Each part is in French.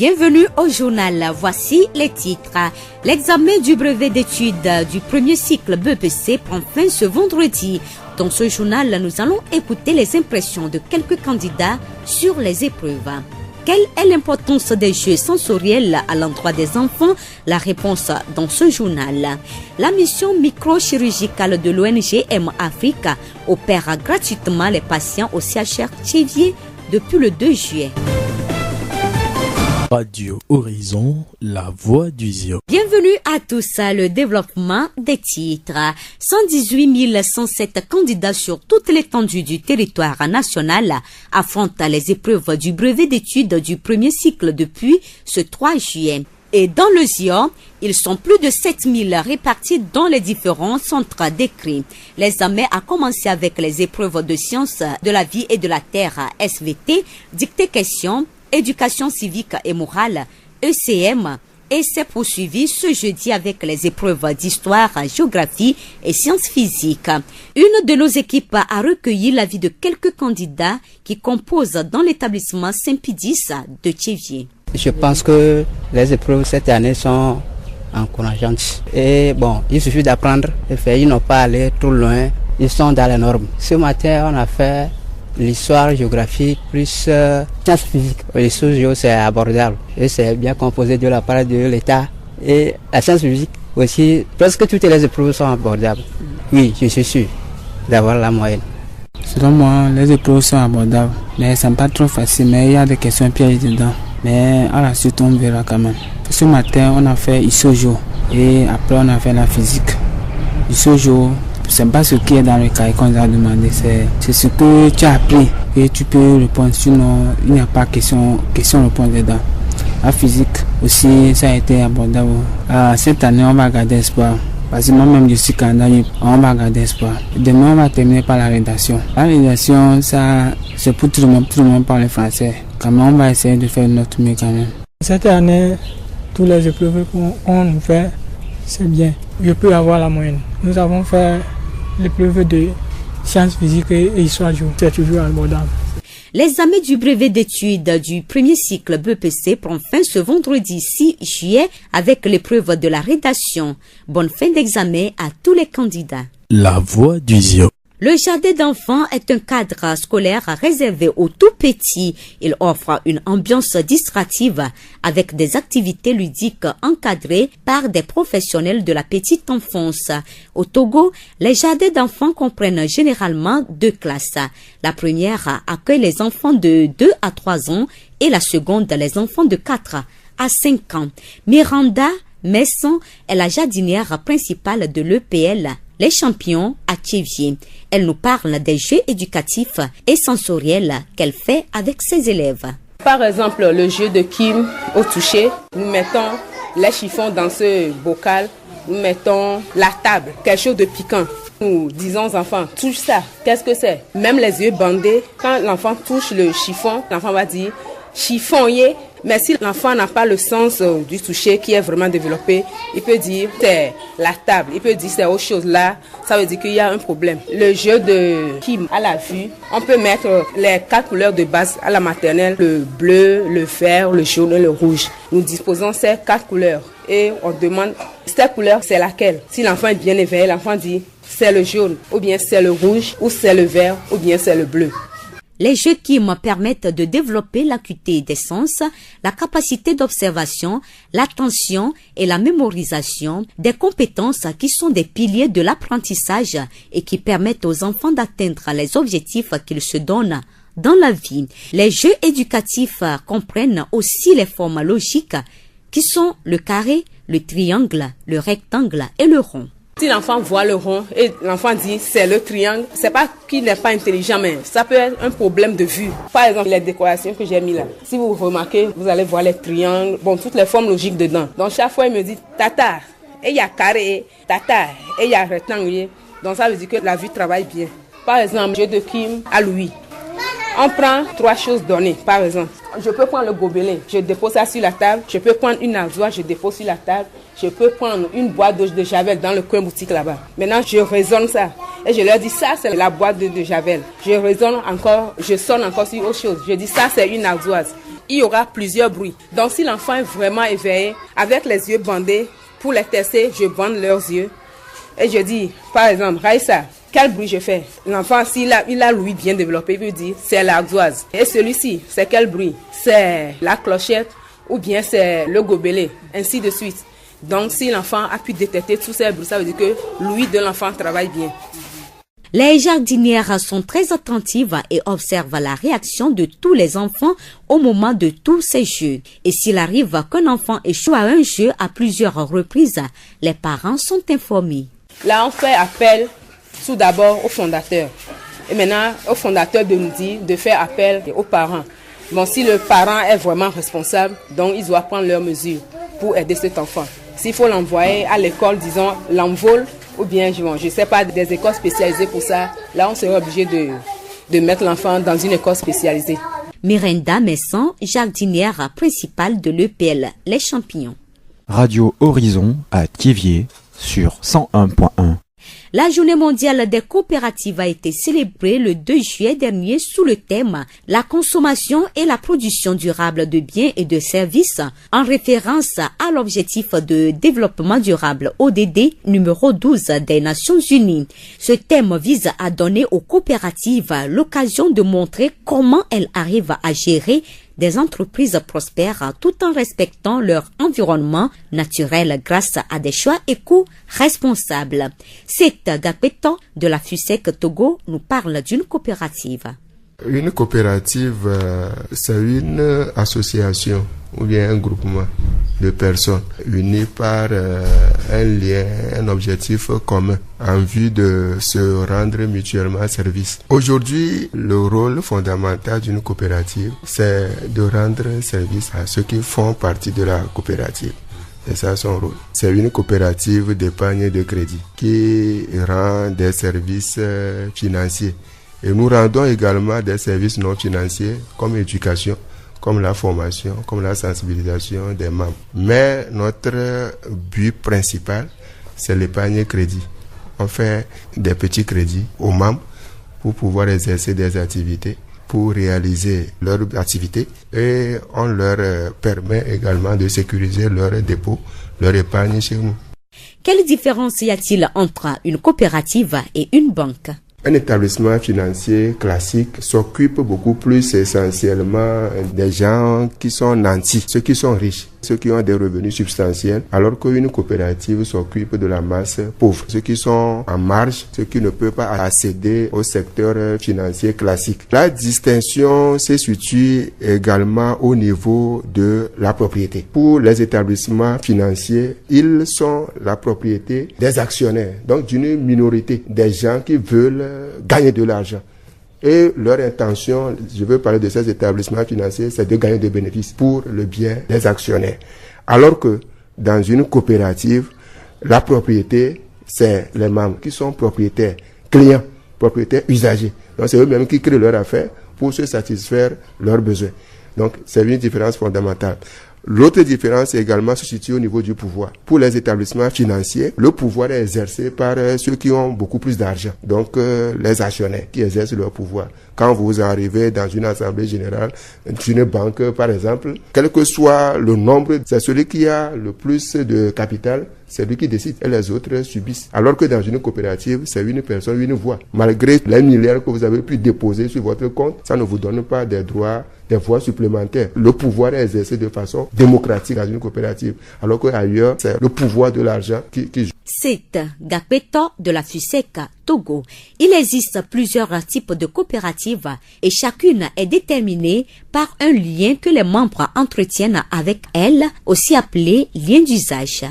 Bienvenue au journal. Voici les titres. L'examen du brevet d'études du premier cycle BEPC prend fin ce vendredi. Dans ce journal, nous allons écouter les impressions de quelques candidats sur les épreuves. Quelle est l'importance des jeux sensoriels à l'endroit des enfants? La réponse dans ce journal. La mission microchirurgicale de l'ONG M Africa opère gratuitement les patients au CHR Tchévier depuis le 2 juillet. Radio Horizon, la voix du Zio. Bienvenue à tous. Le développement des titres. 118 107 candidats sur toute l'étendue du territoire national affrontent les épreuves du brevet d'études du premier cycle depuis ce 3 juillet. Et dans le Zio, ils sont plus de 7000 répartis dans les différents centres décrits. L'examen a commencé avec les épreuves de sciences de la vie et de la terre, SVT, dictée question, éducation civique et morale, ECM, et s'est poursuivi ce jeudi avec les épreuves d'histoire, géographie et sciences physiques. Une de nos équipes a recueilli l'avis de quelques candidats qui composent dans l'établissement Saint-Pédis de Tchévier. Je pense que les épreuves cette année sont encourageantes. Et bon, il suffit d'apprendre et faire. Ils n'ont pas allé trop loin. Ils sont dans les normes. Ce matin, on a fait l'histoire, géographie, plus sciences physiques. L'histoire géo, c'est abordable et c'est bien composé de la part de l'État. Et la science physique aussi, presque toutes les épreuves sont abordables. Oui, je suis sûr d'avoir la moyenne. Selon moi, les épreuves sont abordables, mais elles ne sont pas trop faciles, mais il y a des questions pièges dedans. Mais à la suite, on verra quand même. Ce matin, on a fait iso-géo et après, on a fait la physique. Iso-géo, c'est pas ce qui est dans le cahier qu'on a demandé, c'est ce que tu as appris et tu peux répondre, sinon il n'y a pas question-réponse dedans. La physique aussi, ça a été abordable. Cette année, on va garder espoir. Parce que moi-même, je suis candidat, on va garder espoir. Demain, on va terminer par la rédaction. La rédaction, ça, c'est pour tout le monde parle français. Quand même, on va essayer de faire notre mieux quand même. Cette année, tous les épreuves qu'on nous fait, c'est bien. Je peux avoir la moyenne. Nous avons fait l'épreuve de sciences physiques et histoire géo. C'est toujours abordable. L'examen du brevet d'études du premier cycle BEPC prend fin ce vendredi 6 juillet avec l'épreuve de la rédaction. Bonne fin d'examen à tous les candidats. La voix du Zio. Le jardin d'enfants est un cadre scolaire réservé aux tout petits. Il offre une ambiance distractive avec des activités ludiques encadrées par des professionnels de la petite enfance. Au Togo, les jardins d'enfants comprennent généralement 2 classes. La première accueille les enfants de 2 à 3 ans et la seconde les enfants de 4 à 5 ans. Miranda Messon est la jardinière principale de l'EPL Les Champions à Tchévier. Elle nous parle des jeux éducatifs et sensoriels qu'elle fait avec ses élèves. Par exemple, le jeu de Kim au toucher, nous mettons les chiffons dans ce bocal, nous mettons la table, quelque chose de piquant. Nous disons aux enfants, touche ça, qu'est-ce que c'est? Même les yeux bandés, quand l'enfant touche le chiffon, l'enfant va dire chiffonnier. Mais si l'enfant n'a pas le sens du toucher qui est vraiment développé, il peut dire c'est la table, il peut dire c'est autre chose là, ça veut dire qu'il y a un problème. Le jeu de Kim à la vue, on peut mettre les 4 couleurs de base à la maternelle, le bleu, le vert, le jaune et le rouge. Nous disposons ces 4 couleurs et on demande cette couleur c'est laquelle. Si l'enfant est bien éveillé, l'enfant dit c'est le jaune, ou bien c'est le rouge, ou c'est le vert, ou bien c'est le bleu. Les jeux qui me permettent de développer l'acuité des sens, la capacité d'observation, l'attention et la mémorisation, des compétences qui sont des piliers de l'apprentissage et qui permettent aux enfants d'atteindre les objectifs qu'ils se donnent dans la vie. Les jeux éducatifs comprennent aussi les formes logiques qui sont le carré, le triangle, le rectangle et le rond. Si l'enfant voit le rond et l'enfant dit c'est le triangle, c'est pas qu'il n'est pas intelligent, mais ça peut être un problème de vue. Par exemple, les décorations que j'ai mis là, si vous remarquez, vous allez voir les triangles, bon, toutes les formes logiques dedans. Donc chaque fois, il me dit tata, et il y a carré, tata, et il y a rectangle. Donc ça veut dire que la vue travaille bien. Par exemple, jeu de Kim à Louis. On prend 3 choses données, par exemple. Je peux prendre le gobelet, je dépose ça sur la table. Je peux prendre une ardoise, je dépose sur la table. Je peux prendre une boîte de Javel dans le coin boutique là-bas. Maintenant, je raisonne ça. Et je leur dis, ça, c'est la boîte de Javel. Je raisonne encore, je sonne encore sur autre chose. Je dis, ça, c'est une ardoise. il y aura plusieurs bruits. Donc si l'enfant est vraiment éveillé, avec les yeux bandés, pour les tester, je bande leurs yeux. Et je dis, par exemple, Raïssa, quel bruit je fais? L'enfant, s'il a l'ouïe bien développé, il peut dire, c'est l'ardoise. Et celui-ci, c'est quel bruit? C'est la clochette ou bien c'est le gobelet, ainsi de suite. Donc si l'enfant a pu détecter tous ces bruits, ça veut dire que l'ouïe de l'enfant travaille bien. Les jardinières sont très attentives et observent la réaction de tous les enfants au moment de tous ces jeux. Et s'il arrive qu'un enfant échoue à un jeu à plusieurs reprises, les parents sont informés. Là, on fait appel tout d'abord au fondateur. Et maintenant, au fondateur de nous dire de faire appel aux parents. Bon, si le parent est vraiment responsable, donc il doit prendre leurs mesures pour aider cet enfant. S'il faut l'envoyer à l'école, disons, l'envol, ou bien, je ne sais pas, des écoles spécialisées pour ça, là, on serait obligé de mettre l'enfant dans une école spécialisée. Miranda Messon, jardinière principale de l'EPL Les Champignons. Radio Horizon à Thiéviers sur 101.1. La journée mondiale des coopératives a été célébrée le 2 juillet dernier sous le thème « La consommation et la production durable de biens et de services » en référence à l'objectif de développement durable ODD numéro 12 des Nations Unies. Ce thème vise à donner aux coopératives l'occasion de montrer comment elles arrivent à gérer des entreprises prospères tout en respectant leur environnement naturel grâce à des choix éco-responsables. C'est Gapetan de la FUSEC Togo nous parle d'une coopérative. Une coopérative, c'est une association ou bien un groupement de personnes unies par un lien, un objectif commun en vue de se rendre mutuellement service. Aujourd'hui, le rôle fondamental d'une coopérative, c'est de rendre service à ceux qui font partie de la coopérative. C'est ça son rôle. C'est une coopérative d'épargne et de crédit qui rend des services financiers. Et nous rendons également des services non financiers comme l'éducation, comme la formation, comme la sensibilisation des membres. Mais notre but principal, c'est l'épargne et crédit. On fait des petits crédits aux membres pour pouvoir exercer des activités, pour réaliser leurs activités, et on leur permet également de sécuriser leurs dépôts, leur épargne chez nous. Quelle différence y a-t-il entre une coopérative et une banque? Un établissement financier classique s'occupe beaucoup plus essentiellement des gens qui sont nantis, ceux qui sont riches, ceux qui ont des revenus substantiels, alors qu'une coopérative s'occupe de la masse pauvre, ceux qui sont en marge, ceux qui ne peuvent pas accéder au secteur financier classique. La distinction se situe également au niveau de la propriété. Pour les établissements financiers, ils sont la propriété des actionnaires, donc d'une minorité, des gens qui veulent gagner de l'argent. Et leur intention, je veux parler de ces établissements financiers, c'est de gagner des bénéfices pour le bien des actionnaires. Alors que dans une coopérative, la propriété, c'est les membres qui sont propriétaires, clients, propriétaires usagers. Donc c'est eux-mêmes qui créent leur affaire pour se satisfaire leurs besoins. Donc c'est une différence fondamentale. L'autre différence également se situe au niveau du pouvoir. Pour les établissements financiers, le pouvoir est exercé par ceux qui ont beaucoup plus d'argent. Donc, les actionnaires qui exercent leur pouvoir. Quand vous arrivez dans une assemblée générale d'une banque, par exemple, quel que soit le nombre, c'est celui qui a le plus de capital, c'est lui qui décide et les autres subissent. Alors que dans une coopérative, c'est une personne, une voix. Malgré les milliards que vous avez pu déposer sur votre compte, ça ne vous donne pas des droits, des voix supplémentaires. Le pouvoir est exercé de façon démocratique dans une coopérative, alors qu'ailleurs, c'est le pouvoir de l'argent qui joue. C'est Gapetan de la FUSEC Togo. Il existe plusieurs types de coopératives et chacune est déterminée par un lien que les membres entretiennent avec elle, aussi appelé lien d'usage.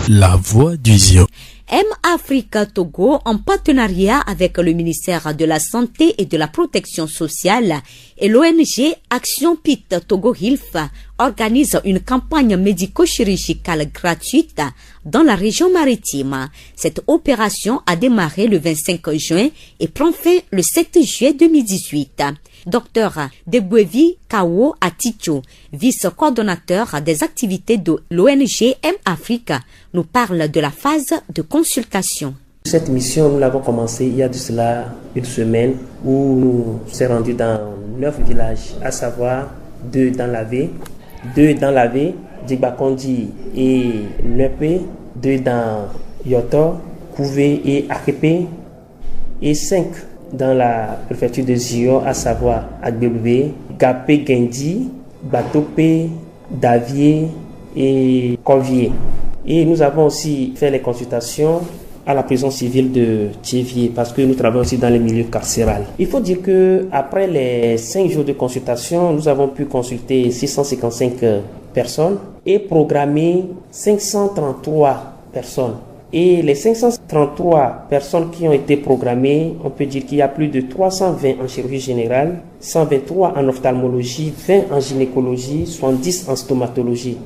La voix du ZIO. M-Africa Togo, en partenariat avec le ministère de la Santé et de la Protection sociale et l'ONG Action Pit Togo Hilf, organise une campagne médico-chirurgicale gratuite dans la région maritime. Cette opération a démarré le 25 juin et prend fin le 7 juillet 2018. Dr Debwevi Kawo Aticho, vice-coordonnateur des activités de l'ONG M-Africa, nous parle de la phase de consultation. Cette mission, nous l'avons commencée il y a de cela une semaine où nous sommes rendus dans 9 villages, à savoir 2 dans l'Ave, Djigbakondi et Nepe, 2 dans Yoto, Kouvé et Akepe, et 5 dans la préfecture de Zio, à savoir Agbebé, Gapé Gendi, Batope, Davier et Colvier. Et nous avons aussi fait les consultations à la prison civile de Thiévié parce que nous travaillons aussi dans le milieu carcéral. Il faut dire que après les 5 jours de consultation, nous avons pu consulter 655 personnes et programmer 533 personnes. Et les 533 personnes qui ont été programmées, on peut dire qu'il y a plus de 320 en chirurgie générale, 123 en ophtalmologie, 20 en gynécologie, 70 en stomatologie.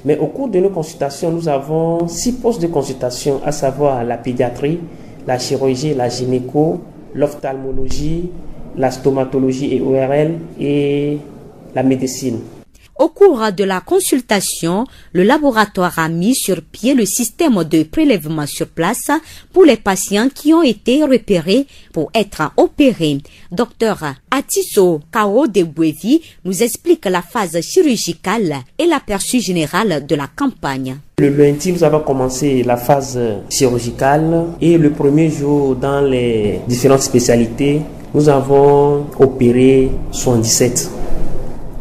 Mais au cours de nos consultations, nous avons 6 postes de consultation, à savoir la pédiatrie, la chirurgie, la gynéco, l'ophtalmologie, la stomatologie et ORL et la médecine. Au cours de la consultation, le laboratoire a mis sur pied le système de prélèvement sur place pour les patients qui ont été repérés pour être opérés. Dr Atiso Kao Debouevi nous explique la phase chirurgicale et l'aperçu général de la campagne. Le lundi, nous avons commencé la phase chirurgicale et le premier jour, dans les différentes spécialités, nous avons opéré 77.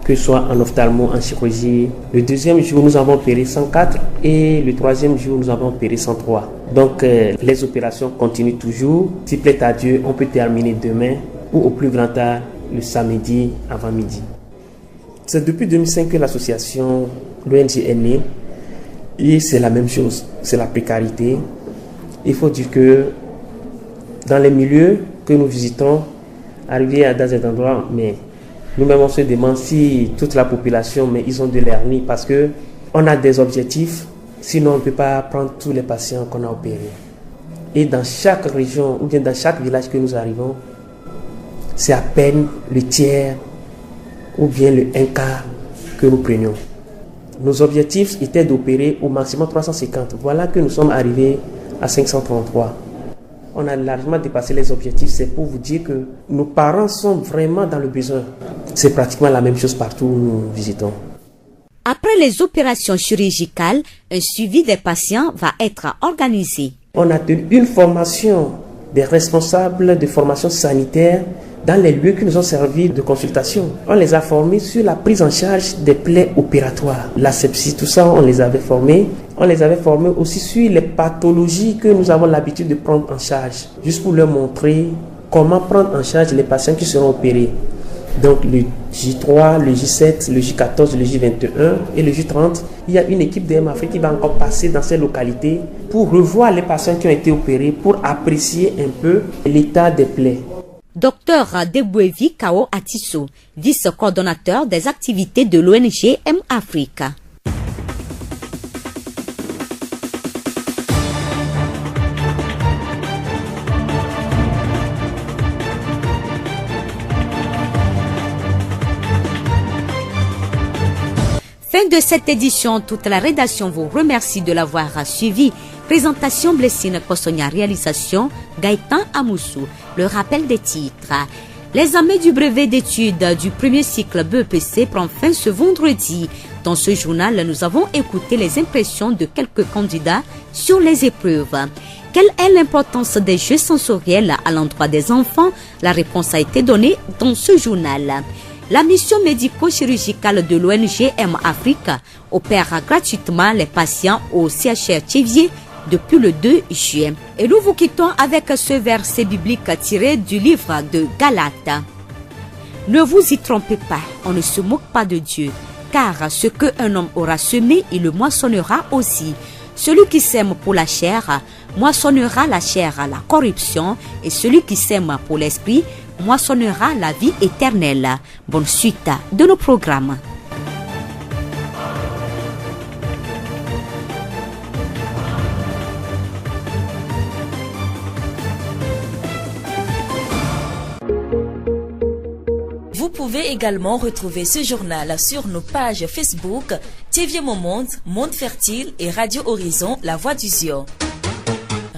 Que ce soit en ophtalmo, en chirurgie. Le deuxième jour, nous avons opéré 104 et le troisième jour, nous avons opéré 103. Donc, les opérations continuent toujours. S'il plaît à Dieu, on peut terminer demain ou au plus grand tard, le samedi avant midi. C'est depuis 2005 que l'association, l'ONG est née et c'est la même chose, c'est la précarité. Il faut dire que dans les milieux que nous visitons, arriver à des endroits, mais nous-mêmes, on se demande si toute la population, mais ils ont de l'hernie parce que on a des objectifs, sinon on ne peut pas prendre tous les patients qu'on a opérés. Et dans chaque région ou bien dans chaque village que nous arrivons, c'est à peine le tiers ou bien le 1/4 que nous prenions. Nos objectifs étaient d'opérer au maximum 350. Voilà que nous sommes arrivés à 533. On a largement dépassé les objectifs. C'est pour vous dire que nos parents sont vraiment dans le besoin. C'est pratiquement la même chose partout où nous visitons. Après les opérations chirurgicales, un suivi des patients va être organisé. On a tenu une formation des responsables de formation sanitaire dans les lieux qui nous ont servi de consultation. On les a formés sur la prise en charge des plaies opératoires, la sepsie, tout ça, on les avait formés. On les avait formés aussi sur les pathologies que nous avons l'habitude de prendre en charge, juste pour leur montrer comment prendre en charge les patients qui seront opérés. Donc le J3, le J7, le J14, le J21 et le J30, il y a une équipe de MAFRI qui va encore passer dans ces localités pour revoir les patients qui ont été opérés, pour apprécier un peu l'état des plaies. Dr Debouevi Kao Atiso, vice-coordonnateur des activités de l'ONG M-Africa. Fin de cette édition, toute la rédaction vous remercie de l'avoir suivi. Présentation Blessine Kosonia, réalisation Gaëtan Amoussou. Le rappel des titres. L'examen du brevet d'études du premier cycle BEPC prend fin ce vendredi. Dans ce journal, nous avons écouté les impressions de quelques candidats sur les épreuves. Quelle est l'importance des jeux sensoriels à l'endroit des enfants? La réponse a été donnée dans ce journal. La mission médico-chirurgicale de l'ONG M-Africa opère gratuitement les patients au CHR Thiévié depuis le 2 juin. Et nous vous quittons avec ce verset biblique tiré du livre de Galates. Ne vous y trompez pas, on ne se moque pas de Dieu, car ce qu'un homme aura semé, il le moissonnera aussi. Celui qui sème pour la chair, moissonnera la chair à la corruption, et celui qui sème pour l'esprit, moissonnera la vie éternelle. Bonne suite de nos programmes. Vous pouvez également retrouver ce journal sur nos pages Facebook Thiévié Monde, Monde Fertile et Radio Horizon, La Voix du Zion.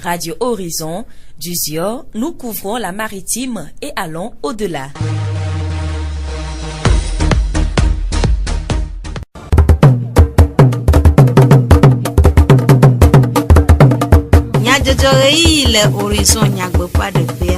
Radio Horizon, du Zior, nous couvrons la maritime et allons au-delà. Le Horizon nyagbe pas de paix.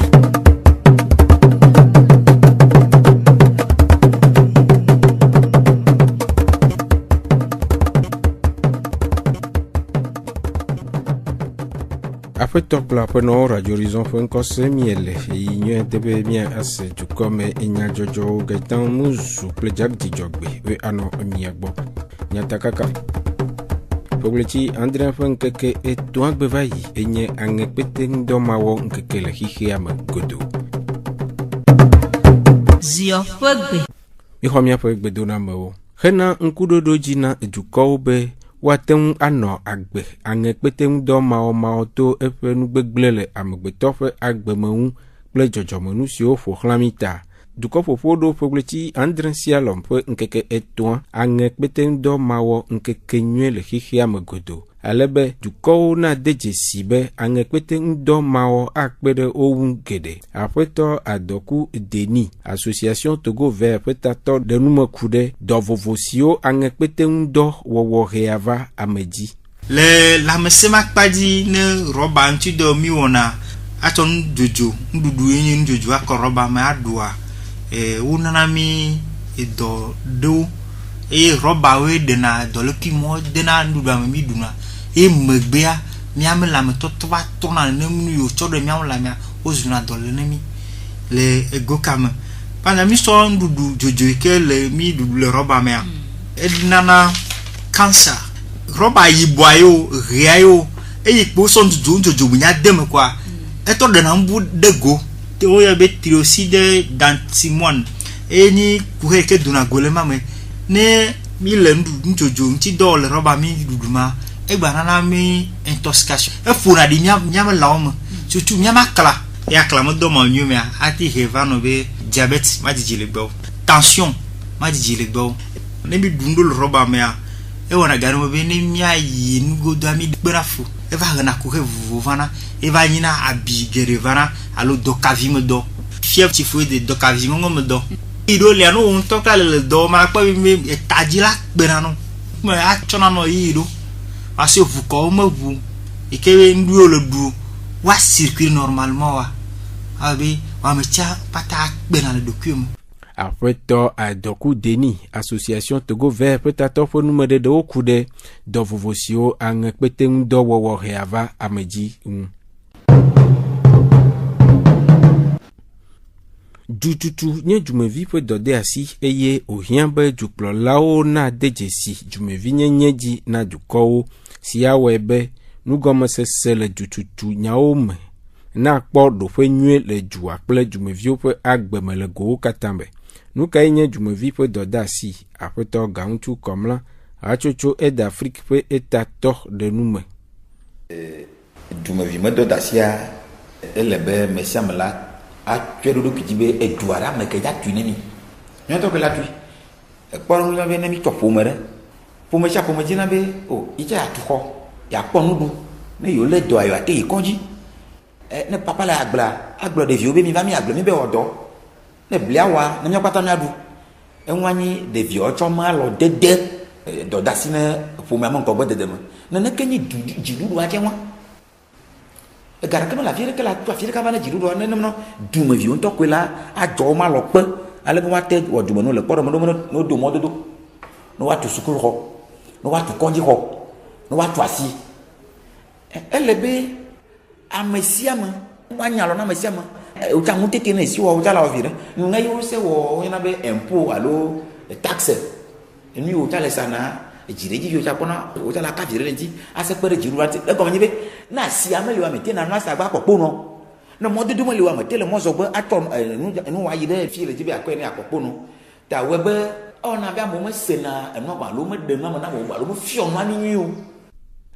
Après top la prenons Radio Horizon fait encore semi-elle et il y a un bien assez du comme il y a jojo gaitan musu plejak di jogbe we ano miagbo nyatakaka Pogleti André Fankeke et toi bevayi et nye angepeteng domawo nkeke le hihiama godo. Zio fagbe. Mi homia fagbe dona mawo. Hena nkudodo jina edukobe watem ano agbe angepeteng domawo maoto efe nugbeglele amegbetofe agbe mewu ple jojomonu si o fo khlamita. Duko fofodo fogleti André Sialom pe nkeke etwa angepeteng domawo nkeke nywe le hihiama godo. Alebe duko na deje sibe angepeteng domawo akpede owu gede. Afeto adoku deni Association Togo Vert petato de numakude do vovosio angepeteng do wowo reava ameji. Le la mesema kpadi ne roba anti do miwona aton jojo ndudu yin jojo akoroba ma adua unanami do roba we dena doloki mo dena ndudu ami duna megbea miame la me totwa tona nemu yo chodo miam la mia ozuna dole nemi le egokam pana mi so ndudu jojo ke le mi dudu le roba mea edinana cancer roba yiboayo riayo yipo so ndudu jojo bunya dem kwa eto de na mbu dego te o ya be trioside dantimon eni kuhe ke duna golema me ne mi le ndudu jojo nti do le roba mi dudu ma egbanana mi intoxication efuna di nyam laom surtout nyama kala ya kala mo do mo nyumia ati hevano be diabète ma di legbo tension ma di legbo ne mi dundo le roba mea e wona garo be ne mi ayi nugo do mi gberafu e va na ko vana e va nyina abigere vana alo do kavime do fièvre typhoïde de do kavime ngom do ido le no un toka le do ma pa mi tajila gberano mo a chona no ido parce que vous comme vous et que nous le dou wa circuler normalement wa abi wa me tia pata ben le document après to a doku deni Association Togo Vert petato fo numede de okude do vovosio an peteng do wo reava ameji Jututu nye jumevi pe dode asi eye ohianbe juklo lao na dejesi jumevi nyeji na jukowo si awebe nugome sese le jututu nyaome na kpo do fe nyue le ju akple jumevi pe agbeme le go katambe nuka nye jumevi pe dode asi apeto gauntu komla achocho e d'Afrique pe etato de nume jumevi me dode asi a elebe mesiamela a tuedo do kijibe e duara me ke ja tunemi nyoto ke la tui e kporo la be nemi to pomere pome cha pome jina be o ija atuko ya ponudu ne yo le do ayo ate ikonji ne papa la aglo de vieux be mi va mi aglo mi be odo ne bliawa ne mi kwata na du enwanyi de vieux choma lo dede do dasine pome amon ko bode de me ne kenyi jidu wa jenwa gara kama la fiere que la tua fiere kama na jiru do no dume vi on to kwela a joma lo pe ale ko wate wo dume no le poro no do mo do no watu sukuru ho no watu konji ho no watu asi elebe amesiama wanyalo na amesiama o ta mutete na si wo ta la vire nga yo se wo yana be impôt alo taxe ni o ta le sana jireji yo chapona o ta la ka vire nti ase pere jiru ati e ko nyibe na si ameli wa mete na na sa gba popo no no mo dudu mo le wa mete le mo so gbe atom nu wa yide fi le jibe akọ ni apopo no ta webe ona bia mo se na eno ba lo mo de na mo lo fi onu ani yu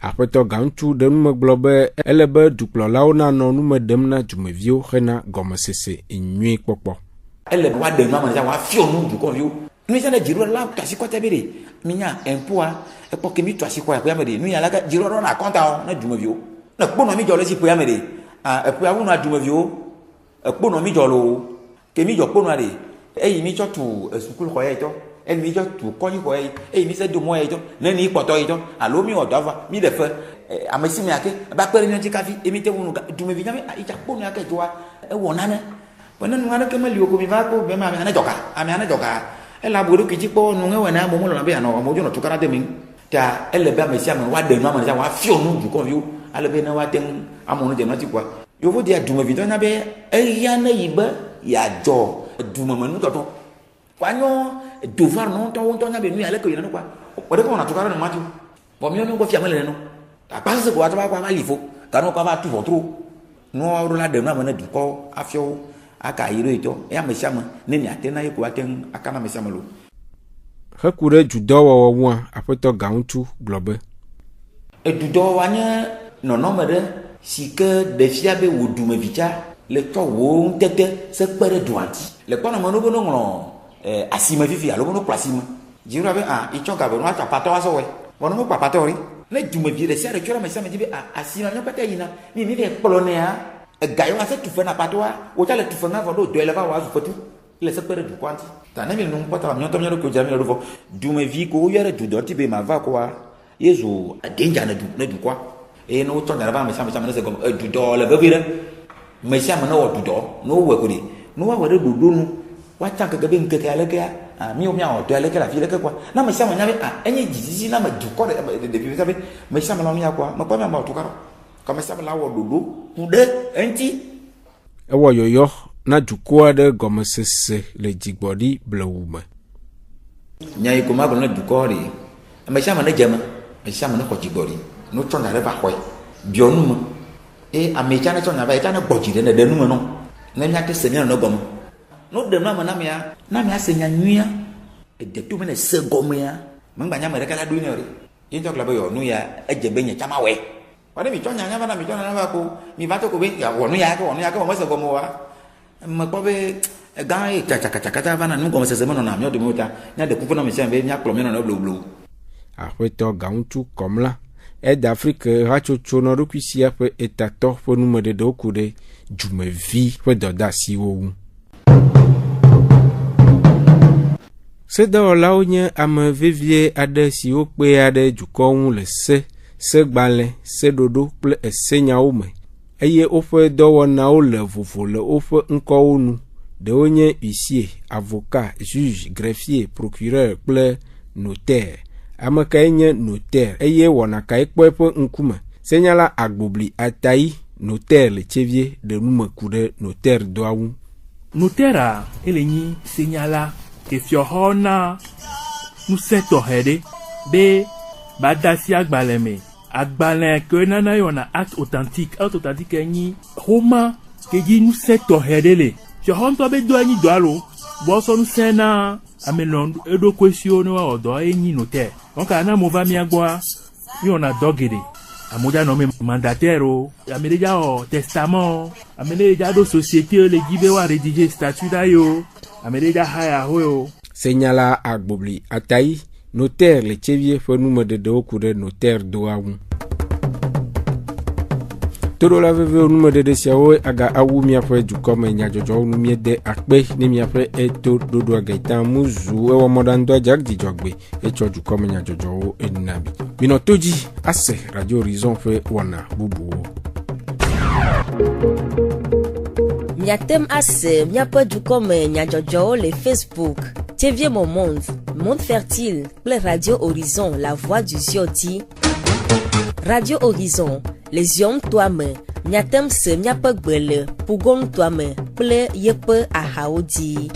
apeto gantu de nu globe elebe duplo laona no nu medem na jumevio hena gomesese enwi popo elebe wa de na mo ja wa fi onu du kon yu nu ja na jiru la kasi ko tabere minya empoa e po ke mi to asiko ya me de nu ya la jiru na konta na jumevio na kpono mi jolo si po ya me de e po ya wonu aduma vio e kpono mi jolo ke mi jo kpono ade e mi cho tu school ko ya to e mi jo tu ko yi ko e mi se do mo ya to na ni poto yi to alo mi odava mi de fe amesi mi ake ba pere ni ti kafi e mi te wonu aduma vi nyame i ja kpono ake to e wona na pona nu ana ke ma lioko mi va ko be ma ana joka e la bodo ki jipo nu nwe na mo mo na be na mo jo no tukara de mi ta ele be amesi am wa de nu am na wa fio nu du ko viu ale be na wa den amonu de no ti kwa yo vo dia duma vi do na be e ya na yiba ya jo duma manu to kwa nyo devoir no to na be nu ale ko yina no kwa o de ko na tukara no ma ti bo mi no go fi amale no ta pa se ko ata kwa ma lifo ka no kwa ba tu vo tro no ro la de na mo na du ko afio aka yiro ito ya amesi am ne ni atena yiko aten aka na amesi am lo hakure judowo wa apoto gauntu globe edudo wanya nono mere sike defia be woduma vicha le to wo tete se pere duanti le kwa na mano bono ngro asima fifi alo bono plasima jiro be icho ga bono ata pato aso we bono mo papato ri le duma vi le sia re chora mesa me dibe asima nya pata yina ni be polone ya gayo ase tu fe na pato wa o cha le tu fe na vodo do ele ba wa zu fotu le se pere du kwanti ta na mi no pata mi to mi ro ko jami ro fo duma vi ko yere du do ti be ma va ko wa yezu adenja na du kwa e no to na ba me sama na se go du do le be vire me sama na o du do no we ko di no wa were du do nu wa cha ka be nke ka le ka mi o mi a o to le ka la fi le ka kwa na me sama nya be enye jiji na me du ko de bi sabe me sama na mi akwa me kwa me ma tu ka ka me sama la wo du do ku de enti e wo yoyo na dukwa de gomesese le jigbodi blawuma nyai ko ma ko na dukwa ri me sama na jama me sama na ko jigbodi no to na re ba hoi bionu mo amecha na to na ba eta na gboji de na denu mo no na nya ke senya no gom no de na ma na me asenya nwia e de tu me na se gom ya me ngba nya me ka la du ni ori yin to kla ba yo nu ya e je be nya chama we wa de mi to nya nya ba na mi to na ba ko mi ba to ko be ya wo nu ya ko mo se gom wa me ko be ga e cha ba na nu gom se se mo na mi o de mo ta nya de ku na mi se be nya klo mi no blu ahweto gauntu komla Aide Afrique rachocho no rukwisia pe etator po numere de okude jumevi pe doda siwo. Se do laonye ame vivie ade siwo pe ade juko le se gbale se dodo ple esenya ome. Eye ofe do na o le vovo le ofe nko onu de onye huissier, avocat, juge, greffier, procureur ple notaire. Amaka enye notaire eye wona kai kwepo nkume senyala agbobli atai notaire le chevie de numekude notaire doawu notaire elenyi senyala ke fiohona museto hede be badasi agbaleme agbale ke nana yona acte authentique enyi homa ke ji museto hede le fiohonto be do enyi doalo bo so nsena amelon edo kwesio no odo enyi notaire donc ana mova mi agboa mi ona dogede amoja no me mandataire amedeja o testament amedeja do société le gibe wa rédiger statut dayo amedeja haya hoyo senyala agbobli atai notaire le chevie fo nume de okude notaire doawu todo la veve o nume de siawo aga awu mi afre du comme nya jojo nu mi de akpe ni mi afre eto dodo agaitan muzu e wo modando jak di jogbe e choju comme nya jojo enabi minotoji ase radio horizon fe wana bubu Miatem ase miapo du comme nya jojo le Facebook TV Mon Monde Fertile le Radio Horizon la voix du Zioti Radio Horizon les yom toi-même, miatem se miape gbele, pougon toi-même, ple yepe ahaodi.